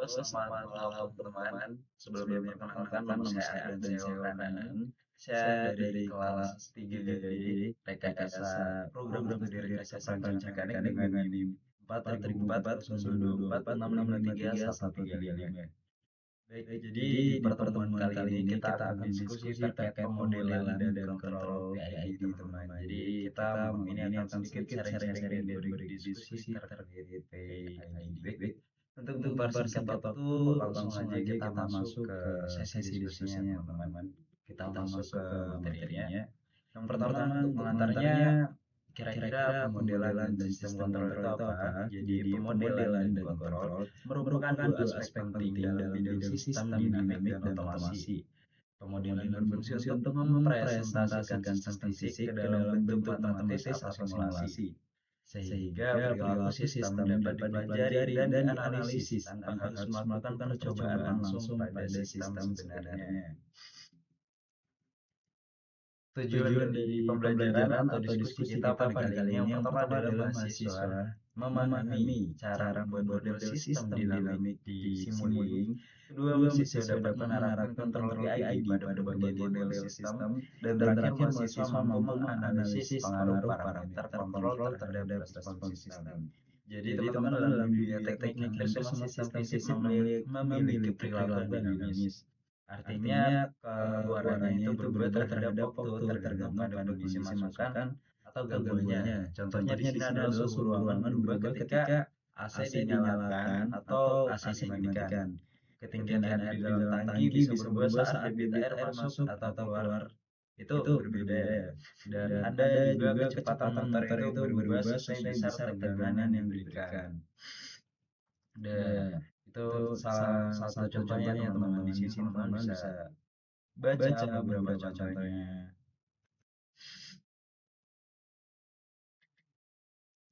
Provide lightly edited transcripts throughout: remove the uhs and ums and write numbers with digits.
selamat malam teman-teman. Sebelumnya perkenalkan nama saya Ardan Sewanan. Saya dari kelas 3D Rekayasa Program Studi Rekayasa Perancangan Mekanik dengan NIM 400406531135. Baik, jadi di pertemuan kali ini kita akan diskusi terkait pemodelan dan kontrol PID, teman-teman. Jadi kita ini akan sedikit sharing-sharing dan berdiskusi terkait PID. Baik, untuk mempersingkat waktu, langsung aja kita masuk ke sesi diskusinya, teman-teman. Kita masuk ke materinya. Yang pertama, untuk mengantarnya, kira-kira pemodelan dan sistem kontrol itu apa? Jadi pemodelan dan kontrol merupakan dua aspek penting dalam bidang sistem dinamik dan otomasi. Pemodelan berfungsi untuk mempresentasikan sistem fisik ke dalam bentuk matematis atau simulasi, sehingga perilaku sistem dapat dipelajari dan dianalisis tanpa harus melakukan percobaan langsung pada sistem sebenarnya. Tujuan dari pembelajaran atau diskusi kita pada kali ini yang pertama adalah mahasiswa memahami cara membuat model sistem dinamik di Simulink. Kedua, mahasiswa dapat menerapkan kontrol PID pada berbagai model sistem. Dan terakhir, mahasiswa mampu menganalisis pengaruh parameter kontrol terhadap respons sistem. Jadi teman-teman, dalam dunia teknik hampir semua sistem fisik memiliki perilaku yang dinamis. Artinya keluarannya itu berubah terhadap waktu tergantung pada kondisi masukan atau gangguannya. Contohnya di sini adalah suhu ruangan berubah ketika AC dinyalakan atau AC dimatikan. Ketinggian air di dalam tangki bisa berubah saat debit air masuk atau keluar. Itu berbeda ya. Dan ada juga kecepatan motor itu berubah sesuai besar tegangan yang diberikan. Dan itu salah satu contohnya ya teman-teman. Di sini teman-teman bisa baca beberapa contohnya.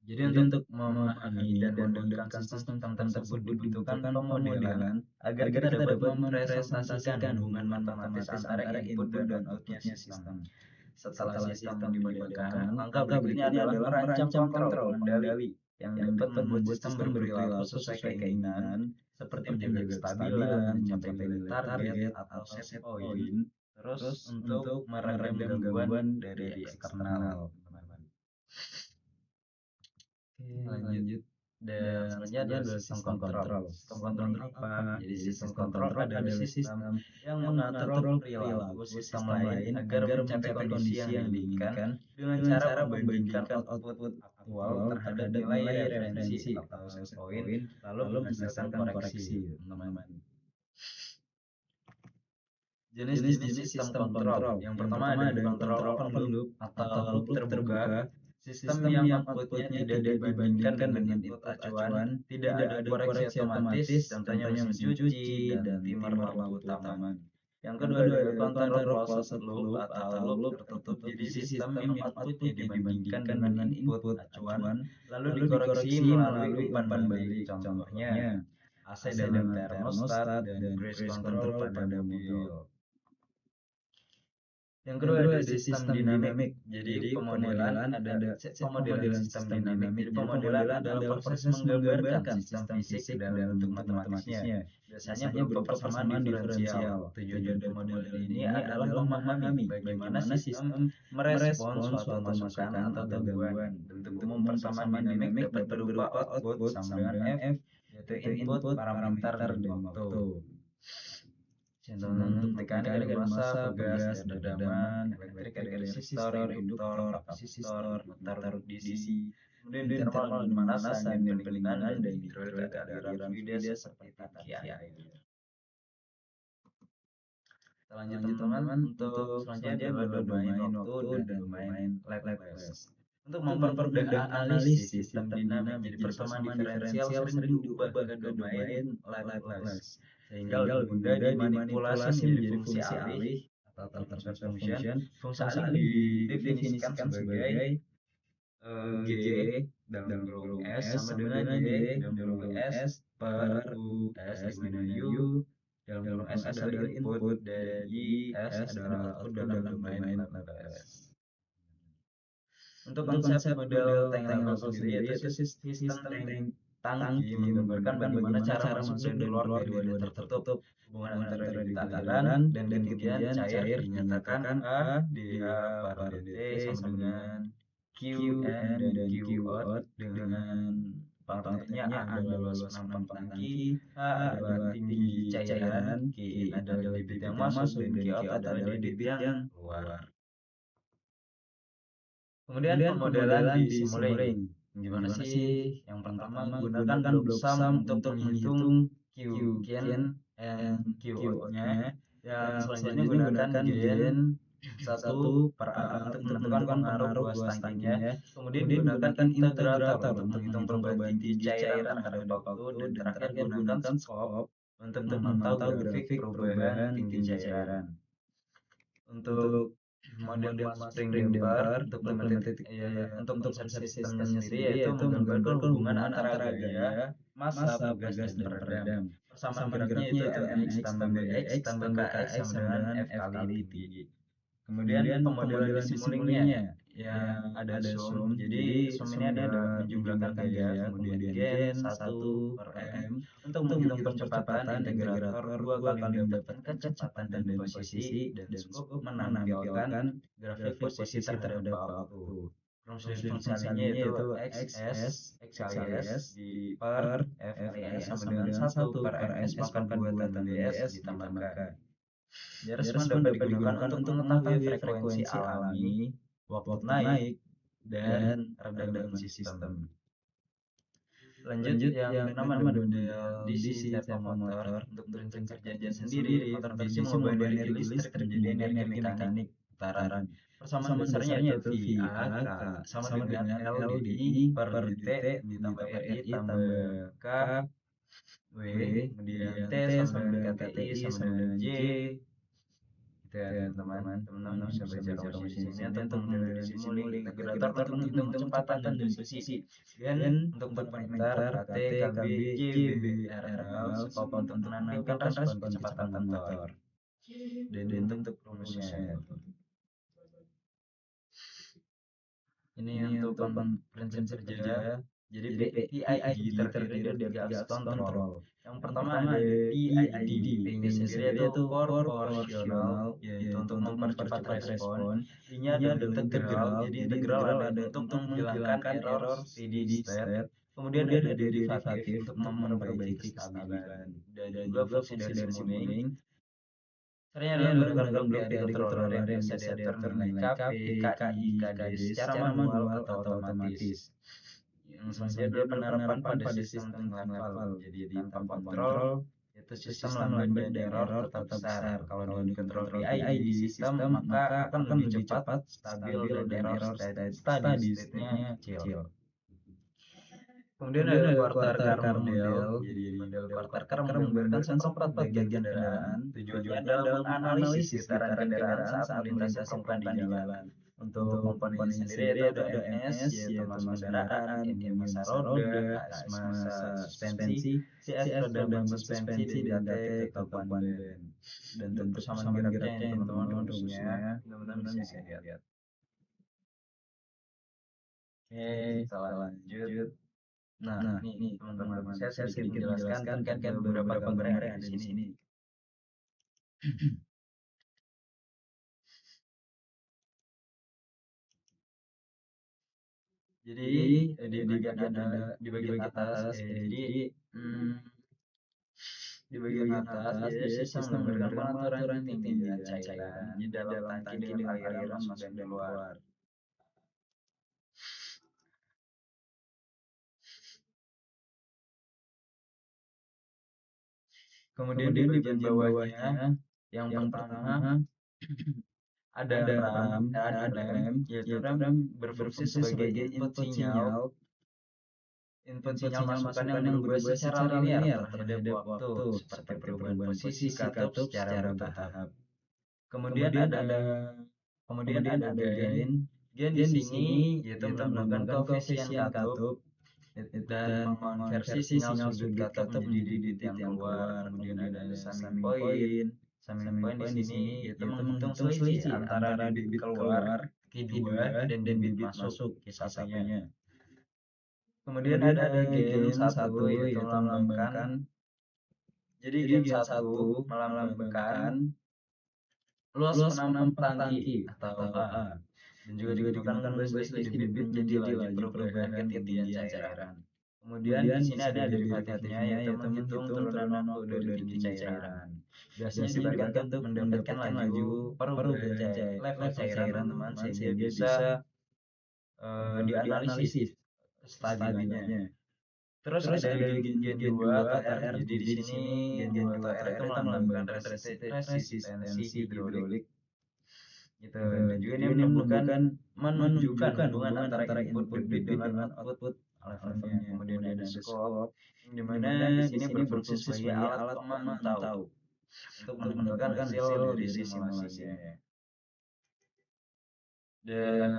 Jadi untuk memahami dan mengembangkan sistem tersebut dibutuhkan pemodelan agar kita dapat mempresentasikan hubungan matematis antara input dan outputnya sistem. Setelah sistem dimodelkan, langkah berikutnya adalah merancang kontrol pengendali yang dapat membuat sistem berperilaku sesuai keinginan, seperti menjaga kestabilan, mencapai nilai target atau set point, terus untuk meredam gangguan dari eksternal. Oke, lanjut. Dan selanjutnya adalah sistem kontrol. Sistem kontrol apa? Jadi sistem kontrol adalah sistem yang mengatur perilaku sistem lain agar mencapai kondisi yang diinginkan dengan cara membandingkan output aktual terhadap nilai referensi atau set point, lalu menghasilkan koreksi, teman-teman. Jenis-jenis sistem kontrol. Yang pertama ada kontrol open loop atau loop terbuka. Sistem yang outputnya tidak dibandingkan dengan input acuan, tidak ada koreksi otomatis, contohnya mesin cuci dan timer lampu taman. Yang kedua adalah kontrol closed loop atau loop tertutup. Jadi sistem yang outputnya dibandingkan dengan input acuan, lalu dikoreksi melalui umpan balik, contohnya AC dengan thermostat dan cruise control pada mobil. Yang kedua ada sistem dinamik. Jadi pemodelan ada pemodelan sistem dinamik. Jadi pemodelan adalah proses menggambarkan sistem fisik dalam bentuk matematisnya. Biasanya berupa persamaan diferensial. Tujuan dari pemodelan ini adalah memahami bagaimana sistem merespons suatu masukan atau gangguan. Bentuk umum persamaan dinamik dapat berupa output sama dengan F, yaitu input, parameter, dan waktu. Contohnya mekanik ada massa, pegas, redaman, elektrik ada resistor, induktor, kapasitor, motor DC, kemudian thermal pemanasan dan pendinginan, dan hidrolik ada aliran fluida seperti tangki air. Kita lanjut teman-teman, untuk selanjutnya adalah domain waktu dan domain Laplace. Untuk mempermudah analisis sistem dinamik, jadi persamaan diferensial sering diubah ke domain Laplace, sehingga lebih mudah dimanipulasi menjadi fungsi alih atau transfer function. Fungsi alih didefinisikan sebagai G dalam kurung S sama dengan Y dalam kurung S per U S dimana U dalam kurung S adalah input dan I S adalah output dalam domain Laplace. Untuk konsep model Taylor sendiri yaitu sistem tangki menggambarkan bagaimana cara masuk dan keluar dari wadah tertutup. Hubungan antara debit aliran dan ketinggian cair dinyatakan A, dH per dt sama dengan Qn dan Qout dengan pangkatnya A adalah luas enam tangki, H adalah tinggi cairan, Q adalah debit yang masuk, dan Qout adalah debit yang keluar. Kemudian pemodelan di Simulink. Gimana sih? Yang pertama gunakan block sum untuk menghitung Qn and Qout-nya. Yang selanjutnya gunakan gen 1 per A untuk menentukan pengaruh luas tangkinya. Kemudian gunakan integrator untuk menghitung perubahan tinggi cairan terhadap waktu. Dan terakhir gunakan skop untuk memantau grafik perubahan tinggi cairan. Untuk model mass spring damper untuk konsep sistemnya sendiri yaitu menggambarkan hubungan antara gaya, massa, pegas, dan peredam. Persamaan geraknya yaitu mx tambah bx tambah kx sama dengan f kali t. Kemudian pemodelan di Simulink-nya yang ada sum. Jadi sum ini adalah menjumlahkan gaya, kemudian gen 1 per m untuk menghitung percepatan. Integrator 2 kali mendapatkan kecepatan dan posisi, dan skop menampilkan grafik posisi terhadap waktu. Rumus dari fungsinya yaitu xs x kali s di per f kali s sama dengan 1 per ms pangkat 2 tambah ds ditambahkan. Resman dapat digunakan untuk mengetahui frekuensi alami, waktu naik, dan redam sistem. Lanjut yang keenam ada model DC servo motor. Untuk prinsip kerjanya sendiri, motor DC mengubah energi listrik menjadi energi mekanik putaran. Persamaan dasarnya yaitu V A K sama dengan L dI per dt ditambah RI tambah K W, kemudian T sama dengan KTI sama dengan J. Gitu ya teman-teman bisa baca rumus di sini untuk model Simulink. Integrator untuk menghitung kecepatan dan posisi, gen untuk parameter KT, KB, J, B, R, L, skop untuk menentukan respon kecepatan motor, dan untuk rumusnya. Ini untuk prinsip kerja. Jadi PID terdiri dari 3 akses kontrol. Yang pertama ada PID. P-nya sendiri yaitu proporsional, yaitu untuk mempercepat respon. I-nya adalah integral. Jadi integral ada untuk menghilangkan error steady state. Kemudian ada derivatif untuk memperbaiki kestabilan. Dan juga fungsi dari Simulink. Caranya adalah menggunakan blok PID controller yang biasa diatur nilai KP, KI, KD secara manual atau otomatis. Yang selanjutnya adalah penerapan pada sistem tingkat level. Jadi tanpa kontrol, yaitu sistem lambat dan error tetap besar. Kalau dengan kontrol PID di sistem, maka akan lebih cepat, stabil, dan error steady state-nya kecil. Kemudian ada quarter car model. Jadi model quarter car menggambarkan seperempat bagian kendaraan. Tujuannya adalah menganalisis getaran kendaraan saat melintasi permukaan di jalan. Untuk komponennya sendiri itu ada MS yaitu massa kendaraan, MI massa roda, KS massa suspensi, CS roda suspensi, dan KT kekuatan ban. Dan untuk persamaan geraknya yang teman-teman rumusnya teman-teman bisa lihat. Oke, kita lanjut. Nah, nih teman-teman, saya sedikit menjelaskan terkait beberapa gambar yang ada di sini. Jadi di bagian atas, di bagian atas jadi sistem menggambarkan pengaturan ketinggian cairan di dalam tangki dengan aliran masuk dan keluar. Kemudian di bagian bawahnya yang pertama ada rem, yaitu rem berfungsi sebagai input sinyal masukan yang berubah secara linear terhadap waktu, seperti perubahan posisi katup secara bertahap. Kemudian ada gain di sini yaitu menambahkan koefisien katup dan mengonversi sinyal sudut katup menjadi titik yang keluar. Kemudian ada summing point. Summing point di sini yaitu menghitung selisih antara debit keluar Q2 dan debit masuk Q1-nya. Kemudian ada gen 1 yaitu melambangkan, jadi gen 1 melambangkan luas penampang tangki atau A, dan juga digunakan memberi selisih debit menjadi laju perubahan ketinggian cairan. Kemudian di sini ada derivatifnya yaitu menghitung turunan waktu dari tinggi cairan. Biasanya dipakai untuk mendapatkan laju perubahan level cairan teman-teman, sehingga bisa dianalisis stabilnya. Terus ada gen 2 atau R. Jadi di sini gen 2 atau R itu melambangkan resistensi hidrolik gitu. Dan juga ini menunjukkan hubungan antara input debit dengan output levelnya. Kemudian ada skop, di mana di sini berfungsi sebagai alat pemantau untuk menentukan hasil dari simulasinya. Dan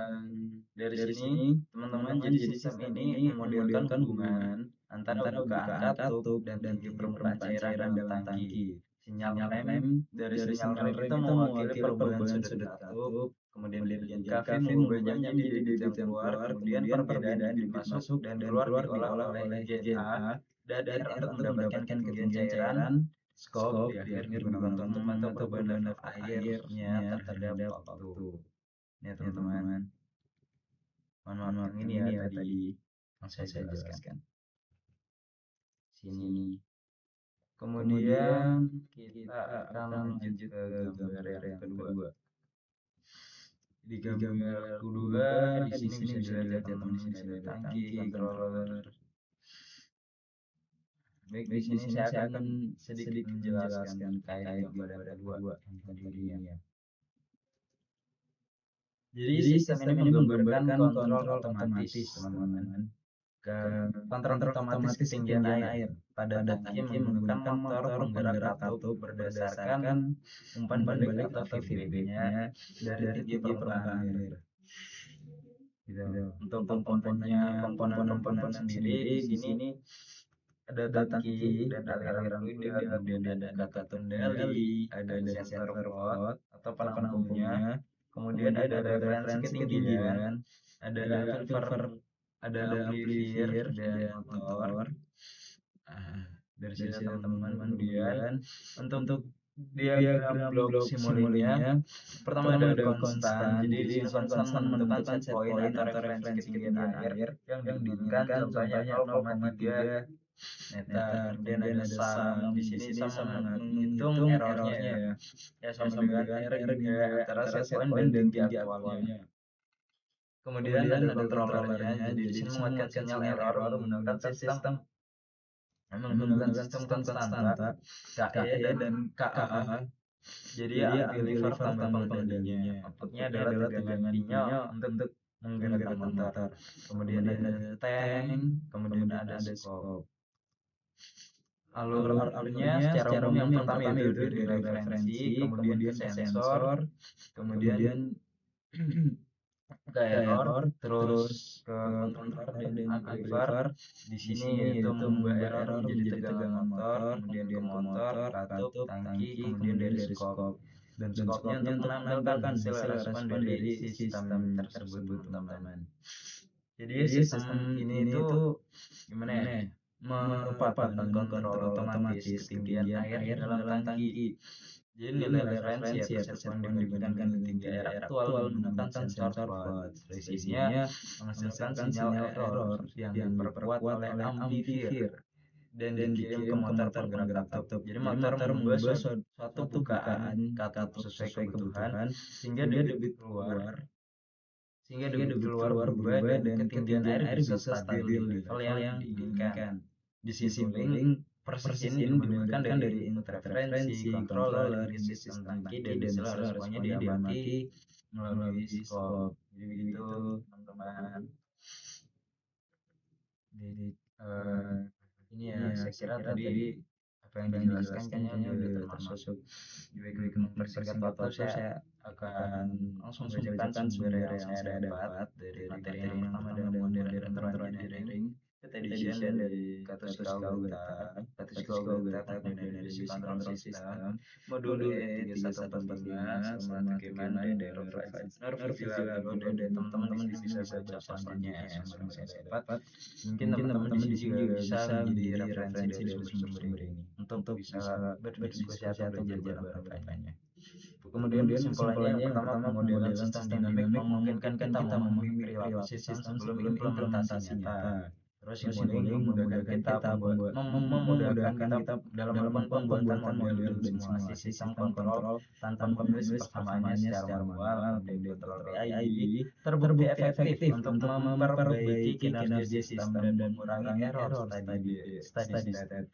dari sini teman-teman, jadi sistem ini memodelkan hubungan antara bukaan katup dan tinggi permukaan cairan dalam tangki. Sinyal rem dari sinyal rem itu mewakili perubahan sudut katup, kemudian gen kV mengubahnya menjadi debit yang keluar, kemudian perbedaan debit masuk dan keluar diolah oleh gen A dan R untuk mendapatkan ketinggian cairan. Skop di akhir digunakan untuk memantau perubahan level airnya terhadap waktu. Ya teman-teman, mohon maaf yang ini ya tadi yang saya jelaskan sini. Kemudian kita akan lanjut ke gambar yang kedua. Di gambar kedua di sini bisa dilihat ya teman-teman, di sini ada tangki, controller. Baik, di sini saya akan sedikit menjelaskan terkait gambar yang kedua tadi ini ya. Jadi sistem ini menggambarkan kontrol otomatis teman-teman. Kontrol otomatis ketinggian air pada tangki menggunakan motor penggerak katup berdasarkan umpan balik atau feedback-nya dari tinggi permukaan air. Gitu. Untuk komponen sendiri di sini ada tangki dan aliran fluid, kemudian ada katup kendali, ada sensor float atau penampungnya, kemudian ada referensi ketinggian, ada amplifier dan motor. Dari sini teman-teman. Kemudian untuk diagram blok simulingnya, pertama ada konstan. Jadi di sini konstan menentukan set point atau referensi ketinggian air yang diinginkan, contohnya 0,3 meter. Kemudian ada sum. Di sini sum menghitung errornya ya. Sama dengan R hingga antara set point dan tinggi aktualnya. Kemudian ada controllernya. Jadi di sini menguatkan sinyal error menggunakan sistem konstanta KE dan KA. Jadi amplifier tambah pengendalinya. Outputnya adalah tegangan P-nya untuk menggerakkan motor. Kemudian ada tank, kemudian ada skop. Alurnya secara umum yang pertama yaitu dari referensi, kemudian ke sensor, kemudian ke error, terus ke controller dan amplifier. Di sini yaitu mengubah error menjadi tegangan motor, kemudian ke motor, katup, tangki, kemudian dari skop. Dan skopnya untuk menampilkan hasil respon dari sistem tersebut teman-teman. Jadi sistem ini itu gimana ya? Merupakan kontrol otomatis ketinggian air di dalam tangki. Jadi nilai referensi ya set point dibandingkan dengan tinggi air aktual menggunakan sensor float. Selisihnya menghasilkan sinyal error yang diperkuat oleh amplifier dan dikirim ke motor penggerak katup. Jadi motor mengubah suatu bukaan katup sesuai kebutuhan sehingga debit keluar berubah dan ketinggian air bisa stabil di level yang diinginkan. Di sisi link persis ini dimudahkan dari input referensi, controller, hingga sistem tangki dan hasil responnya diamati melalui skop. Jadi begitu teman-teman. Jadi ini ya saya kira tadi apa yang dijelaskan kayaknya udah termasuk. Jadi mempersingkat waktu saya akan langsung bacakan sumber yang saya dapat dari materi yang pertama dan modern engineering. edition dari Katus Kau Koordinasi Control System modul E3145 sama kekeman dan Nervivila dan teman-teman di sini bisa baca selanjutnya ya, sumber yang saya dapat. Mungkin teman-teman di sini juga bisa menjadi referensi dari sumber-sumber ini untuk bisa berdiskusi atau belajar berapanya. Kemudian kesimpulannya yang pertama, pemodelan sistem dinamik memungkinkan kita memahami perilaku sistem sebelum implementasi nyata. Terus simulink memudahkan kita dalam melakukan pembuatan model dan simulasi sistem kontrol tanpa menulis persamaannya secara manual atau kontrol PID terbukti efektif untuk memperbaiki kinerja sistem dan mengurangi error steady state.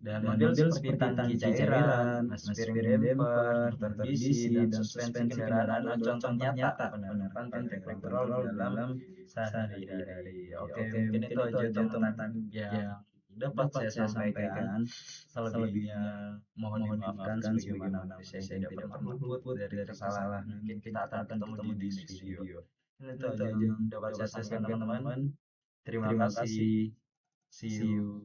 Dan model seperti tangki cairan, aspiring damper, motor DC, dan suspensi kendaraan adalah contoh nyata penerapan teknik kontrol dalam sehari-hari. Oke, mungkin itu aja teman-teman yang dapat saya sampaikan. Selebihnya mohon dimaafkan sebagaimana saya tidak pernah luput dari kesalahan. Mungkin kita akan ketemu di next video. Ini itu aja yang dapat saya sampaikan teman-teman. Terima kasih. See you.